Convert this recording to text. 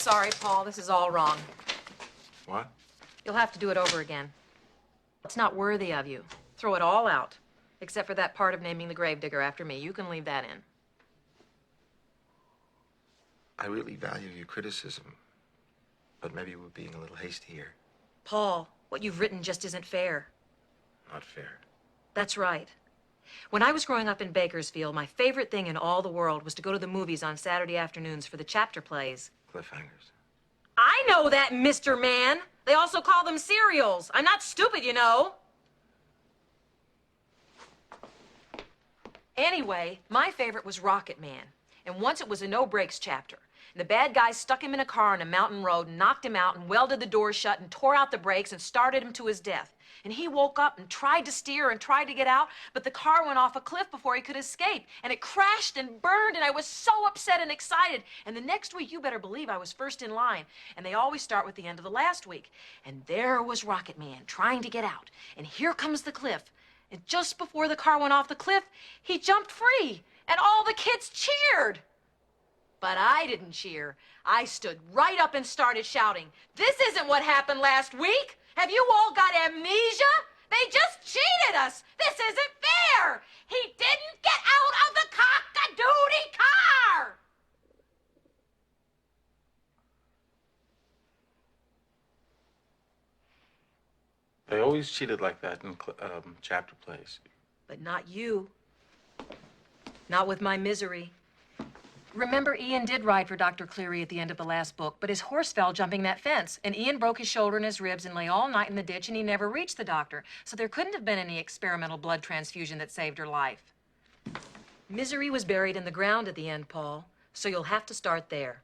sorry, Paul. This is all wrong. What? You'll have to do it over again. It's not worthy of you. Throw it all out, except for that part of naming the gravedigger after me. You can leave that in. I really value your criticism, but maybe we're being a little hasty here. Paul, what you've written just isn't fair. Not fair. That's right. When I was growing up in Bakersfield, my favorite thing in all the world was to go to the movies on Saturday afternoons for the chapter plays. Cliff-hangars. I know that, Mr. Man. They also call them serials. I'm not stupid, you know. Anyway, my favorite was Rocket Man. And once it was a no-brakes chapter. And the bad guy stuck him in a car on a mountain road and knocked him out and welded the door shut and tore out the brakes and started him to his death. And he woke up and tried to steer and tried to get out, but the car went off a cliff before he could escape. And it crashed and burned, and I was so upset and excited. And the next week, you better believe I was first in line. And they always start with the end of the last week. And there was Rocket Man trying to get out. And here comes the cliff. And just before the car went off the cliff, he jumped free. And all the kids cheered. But I didn't cheer. I stood right up and started shouting, "This isn't what happened last week! Have you all got amnesia? They just cheated us! This isn't fair! He didn't get out of the cock-a-doodie car!" They always cheated like that in chapter plays. But not you. Not with my misery. Remember, Ian did ride for Dr. Cleary at the end of the last book, but his horse fell jumping that fence, and Ian broke his shoulder and his ribs and lay all night in the ditch, and he never reached the doctor. So there couldn't have been any experimental blood transfusion that saved her life. Misery was buried in the ground at the end, Paul, so you'll have to start there.